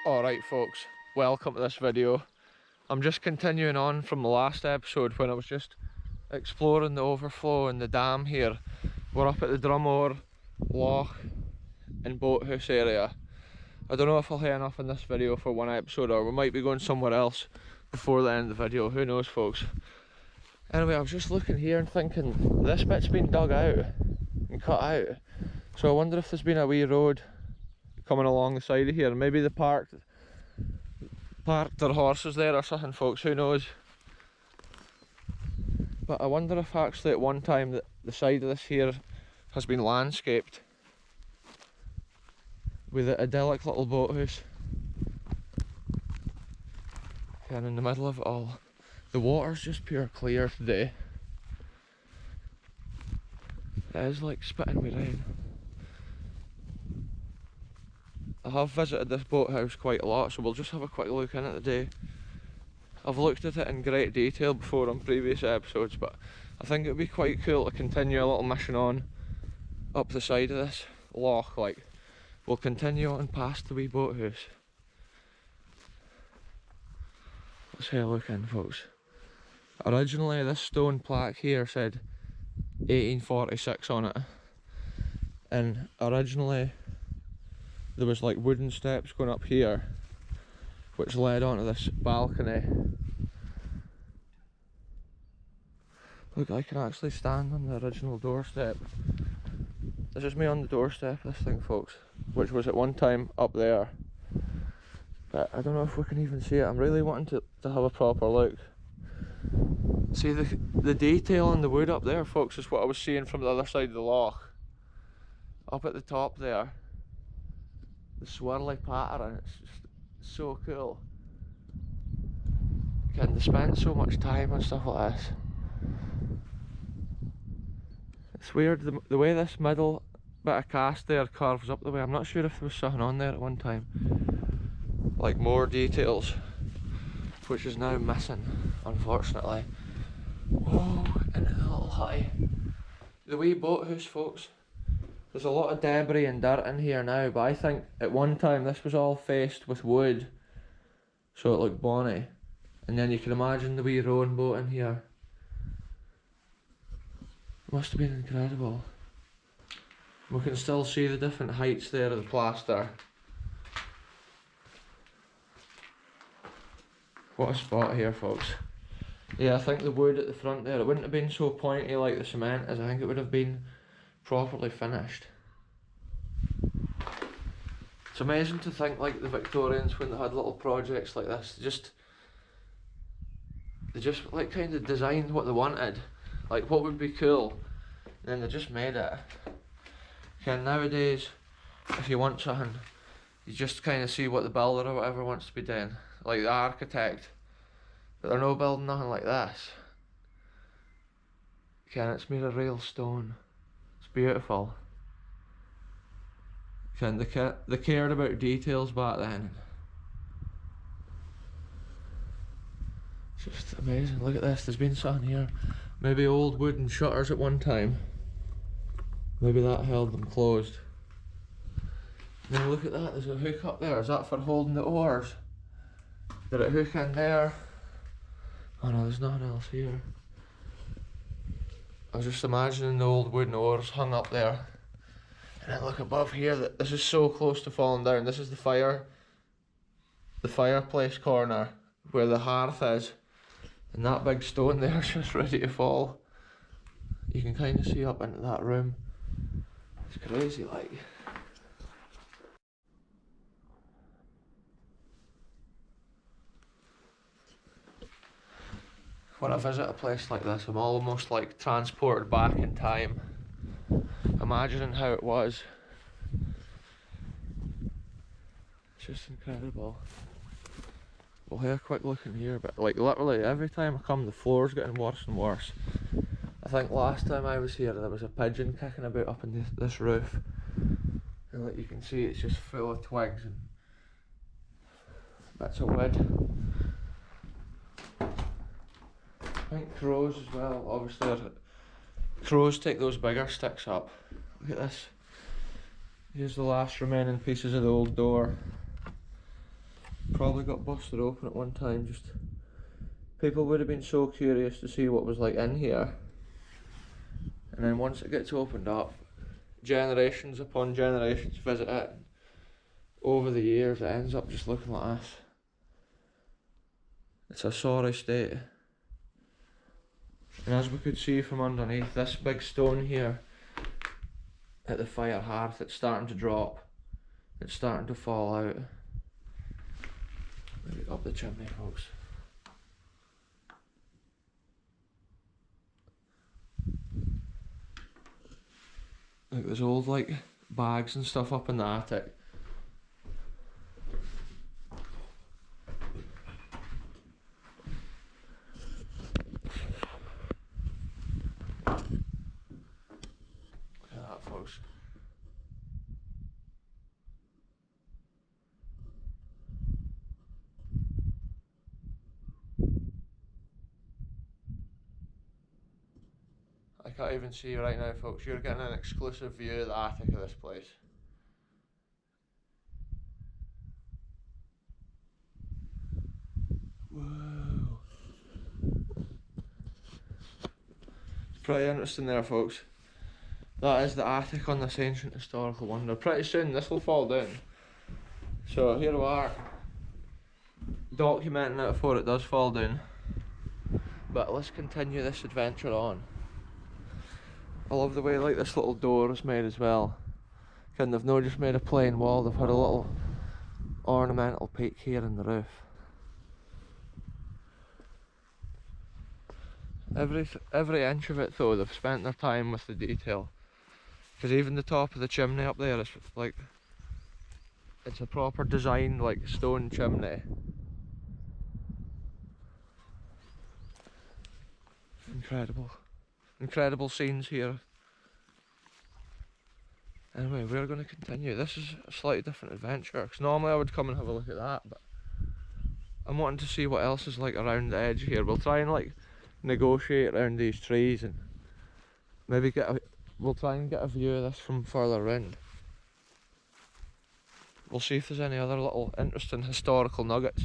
Alright folks, welcome to this video. I'm just continuing on from the last episode when I was just exploring the overflow and the dam here. We're up at the Drumore Loch and Boathouse area. I don't know if I'll have enough in this video for one episode, or we might be going somewhere else before the end of the video, who knows folks. Anyway, I was just looking here and thinking this bit's been dug out and cut out, so I wonder if there's been a wee road coming along the side of here. Maybe they parked their horses there or something folks, who knows. But I wonder if actually at one time the side of this here has been landscaped with an idyllic little boathouse. And in the middle of it all, the water's just pure clear today. It is like spitting with rain. I have visited this boathouse quite a lot, so we'll just have a quick look in it today. I've looked at it in great detail before on previous episodes, but I think it would be quite cool to continue a little mission on up the side of this loch. Like, we'll continue on past the wee boathouse. Let's have a look in folks. Originally this stone plaque here said 1846 on it, and originally there was like wooden steps going up here which led onto this balcony. Look, I can actually stand on the original doorstep. This is me on the doorstep of this thing folks, which was at one time up there, but I don't know if we can even see it. I'm really wanting to have a proper look. See the detail on the wood up there folks is what I was seeing from the other side of the loch. Up at the top there, the swirly pattern, it's just so cool. Again, they spend so much time on stuff like this. It's weird, the way this middle bit of cast there carves up the way. I'm not sure if there was something on there at one time, like more details, which is now missing, unfortunately. Oh, and a little high. The wee boathouse folks, there's a lot of debris and dirt in here now, but I think at one time this was all faced with wood, so it looked bonny. And then you can imagine the wee rowing boat in here. It must have been incredible. We can still see the different heights there of the plaster. What a spot here folks. Yeah, I think the wood at the front there, it wouldn't have been so pointy like the cement as I think it would have been properly finished. It's amazing to think like the Victorians, when they had little projects like this, they just like kind of designed what they wanted, like what would be cool, and then they just made it. Okay, nowadays if you want something, you just kind of see what the builder or whatever wants to be doing, like the architect, but they're no building nothing like this. Okay, and it's made of real stone. It's beautiful. And they cared about details back then. It's just amazing. Look at this, there's been something here. Maybe old wooden shutters at one time. Maybe that held them closed. Now look at that, there's a hook up there. Is that for holding the oars? Did it hook in there? Oh no, there's nothing else here. I was just imagining the old wooden oars hung up there. And then look above here, this is so close to falling down. This is the fireplace corner where the hearth is. And that big stone there is just ready to fall. You can kind of see up into that room. It's crazy like. When I visit a place like this, I'm almost like transported back in time, imagining how it was. It's just incredible. We'll have a quick look in here, but like literally every time I come the floor's getting worse and worse. I think last time I was here there was a pigeon kicking about up in this roof, and like you can see it's just full of twigs and bits of wood. I think crows as well, obviously. Crows take those bigger sticks up. Look at this. Here's the last remaining pieces of the old door. Probably got busted open at one time. Just people would have been so curious to see what was like in here, and then once it gets opened up, generations upon generations visit it. Over the years, it ends up just looking like this. It's a sorry state. And as we could see from underneath, this big stone here at the fire hearth, it's starting to drop. It's starting to fall out. Maybe up the chimney, folks. Like there's old like bags and stuff up in the attic. Look at that, folks. I can't even see you right now, folks. You're getting an exclusive view of the attic of this place. Whoa. It's pretty interesting there, folks. That is the attic on this ancient historical wonder. Pretty soon this will fall down. So here we are, documenting it before it does fall down. But let's continue this adventure on. I love the way like this little door is made as well. And they've not just made a plain wall, they've had a little ornamental peak here in the roof. Every inch of it though, they've spent their time with the detail. Because even the top of the chimney up there is like, it's a proper designed like stone chimney. Incredible. Incredible scenes here. Anyway, we're going to continue. This is a slightly different adventure, because normally I would come and have a look at that, but I'm wanting to see what else is like around the edge here. We'll try and like negotiate around these trees and maybe we'll try and get a view of this from further around. We'll see if there's any other little interesting historical nuggets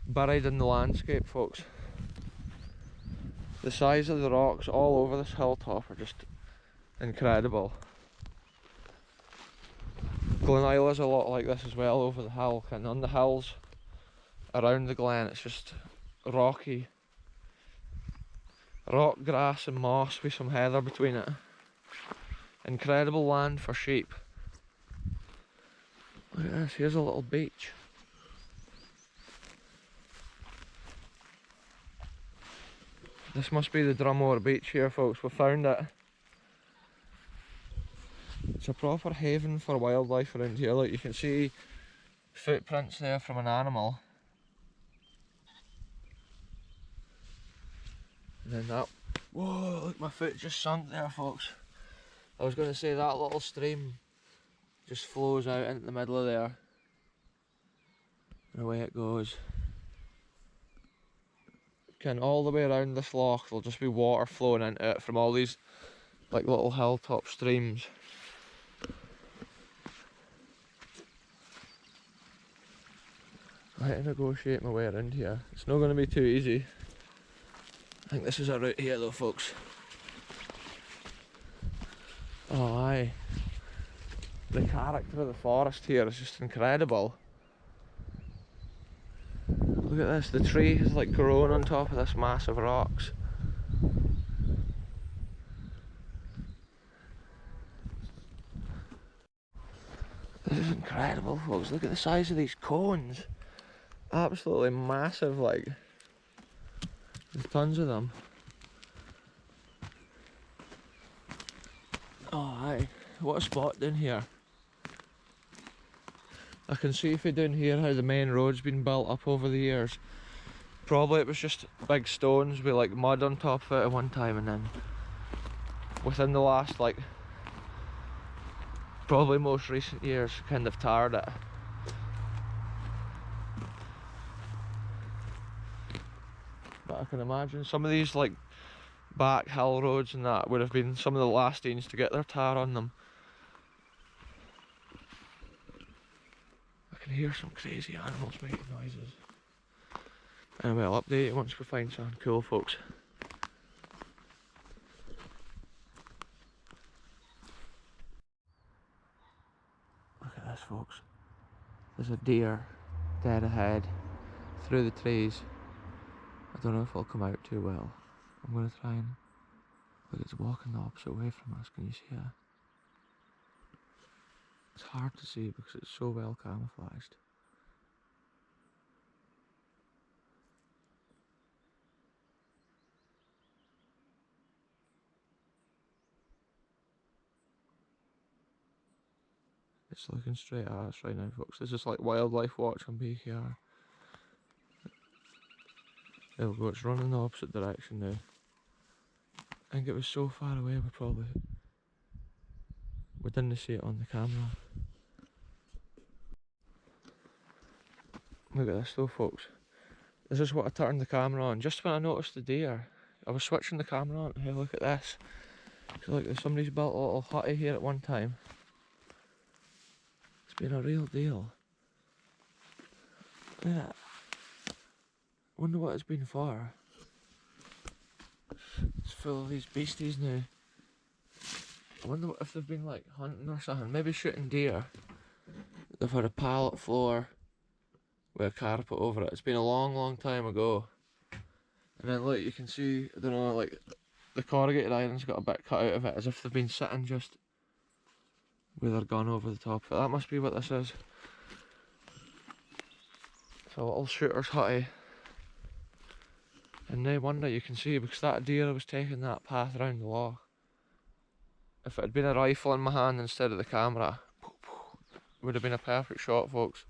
buried in the landscape, folks. The size of the rocks all over this hilltop are just incredible. Glen is a lot like this as well over the hill, and on the hills around the glen it's just rocky. Rock, grass and moss with some heather between it. Incredible land for sheep. Look at this, here's a little beach. This must be the Drumore beach here, folks. We found it. It's a proper haven for wildlife around here. Like you can see footprints there from an animal. And then that, whoa, look, my foot just sunk there, folks. I was going to say that little stream just flows out into the middle of there. And away it goes. And all the way around this loch there'll just be water flowing into it from all these like little hilltop streams. I had to negotiate my way around here. It's not going to be too easy. I think this is a route here though, folks. Oh aye. The character of the forest here is just incredible. Look at this, the tree has like grown on top of this massive rocks. This is incredible, folks. Look at the size of these cones. Absolutely massive, like. There's tons of them. Oh aye, what a spot down here. I can see from down here how the main road's been built up over the years. Probably it was just big stones with like mud on top of it at one time, and then within the last like probably most recent years kind of tarred it. But I can imagine some of these like back hill roads and that would have been some of the last ones to get their tar on them. I can hear some crazy animals making noises. Anyway, I'll update you once we find something cool, folks. Look at this, folks. There's a deer dead ahead through the trees. I don't know if it'll come out too well. I'm going to try and... Look, it's walking the opposite way from us. Can you see it? It's hard to see because it's so well camouflaged. It's looking straight at us right now, folks. This is like wildlife watch on BKR. There we go, it's running the opposite direction now. I think it was so far away we didn't see it on the camera. Look at this though, folks. This is what I turned the camera on. Just when I noticed the deer, I was switching the camera on. Hey, look at this. So look, somebody's built a little hutty here at one time. It's been a real deal. Look at that. Wonder what it's been for. It's full of these beasties now. I wonder if they've been like hunting or something. Maybe shooting deer. They've had a pallet floor with a carpet over it. It's been a long time ago. And then look, you can see, I don't know, like the corrugated iron's got a bit cut out of it, as if they've been sitting just with their gun over the top of it. That must be what this is. It's a little shooter's hutty. And no wonder, you can see, because that deer was taking that path around the loch. If it had been a rifle in my hand instead of the camera, it would have been a perfect shot, folks.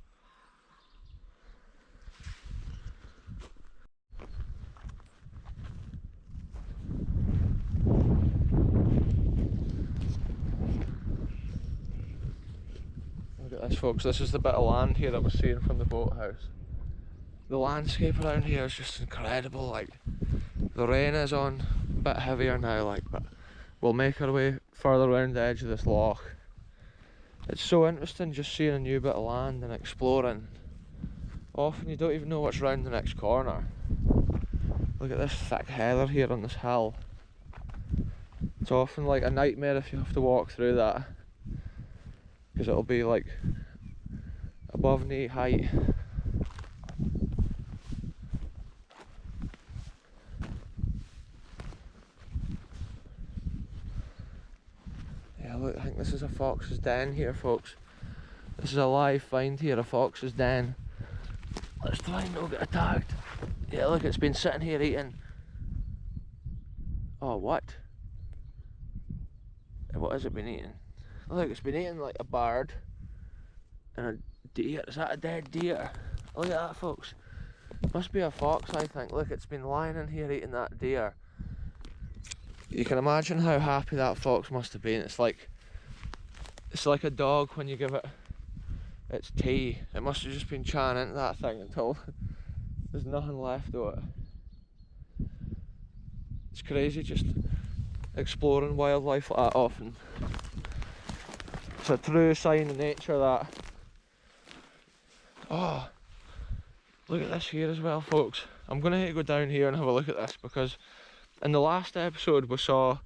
Look at this, folks. This is the bit of land here that we're seeing from the boathouse. The landscape around here is just incredible. Like, the rain is on a bit heavier now, like, but we'll make our way further around the edge of this loch. It's so interesting just seeing a new bit of land and exploring. Often you don't even know what's round the next corner. Look at this thick heather here on this hill. It's often like a nightmare if you have to walk through that, because it'll be like above knee height. Look, I think this is a fox's den here, folks. This is a live find here, a fox's den. Let's try and not get attacked. Yeah, look, it's been sitting here eating. Oh, what? What has it been eating? Look, it's been eating like a bird and a deer. Is that a dead deer? Look at that, folks. Must be a fox, I think. Look, it's been lying in here eating that deer. You can imagine how happy that fox must have been. It's like a dog when you give it its tea. It must have just been chawing into that thing until there's nothing left of it. It's crazy just exploring wildlife like that often. It's a true sign of nature, that. Oh, look at this here as well, folks. I'm going to have to go down here and have a look at this, because in the last episode we saw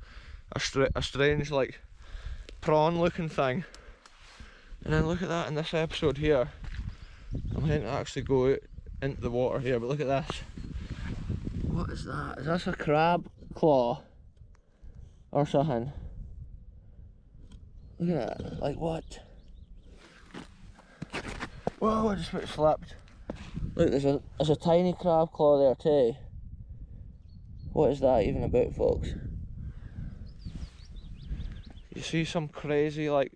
a strange like prawn looking thing, and then look at that in this episode here. I'm going to actually go out into the water here, but look at this. What is that? Is this a crab claw or something? Look at that, like what? Whoa, I just about slipped. Look, there's a tiny crab claw there too. What is that even about, folks? You see some crazy like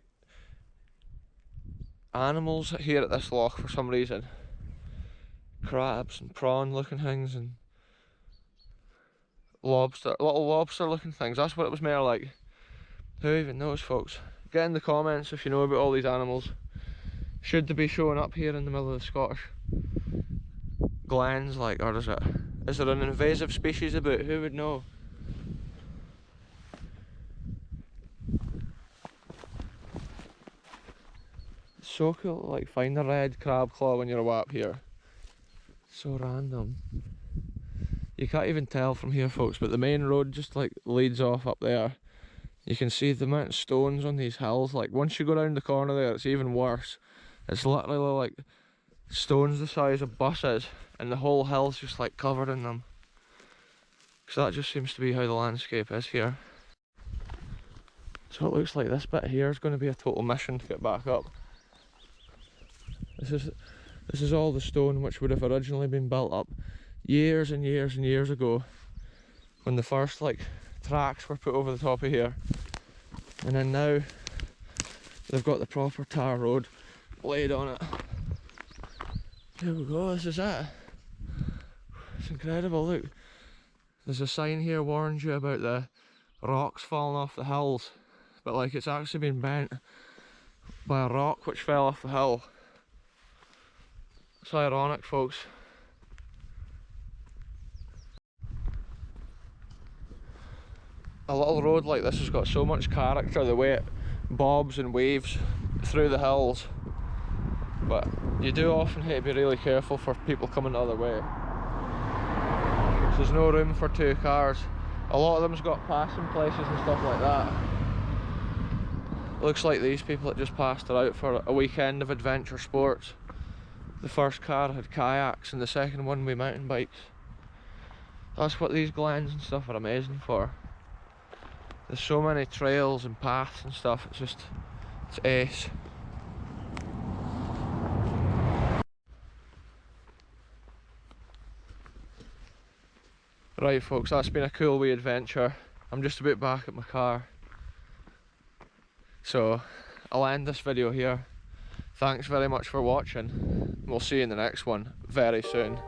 animals here at this loch for some reason. Crabs and prawn looking things and lobster, little lobster looking things. That's what it was more like. Who even knows, folks? Get in the comments if you know about all these animals. Should they be showing up here in the middle of the Scottish glens, like, or is there an invasive species about? Who would know? It's so cool to like find a red crab claw when you're away up here. So random. You can't even tell from here, folks, but the main road just like leads off up there. You can see the amount of stones on these hills. Like once you go round the corner there, it's even worse. It's literally like stones the size of buses, and the whole hill's just like covered in them. So that just seems to be how the landscape is here. So it looks like this bit here is going to be a total mission to get back up. This is all the stone which would have originally been built up years and years and years ago, when the first like tracks were put over the top of here. And then now they've got the proper tar road laid on it. Here we go, this is it. It's incredible, look. There's a sign here warns you about the rocks falling off the hills, but like it's actually been bent by a rock which fell off the hill. It's ironic, folks. A little road like this has got so much character, the way it bobs and waves through the hills, but you do often have to be really careful for people coming the other way. There's no room for two cars. A lot of them's got passing places and stuff like that. Looks like these people that just passed are out for a weekend of adventure sports. The first car had kayaks and the second one with mountain bikes. That's what these glens and stuff are amazing for. There's so many trails and paths and stuff, it's ace. Right folks, that's been a cool wee adventure. I'm just about back at my car. So, I'll end this video here. Thanks very much for watching. We'll see you in the next one very soon.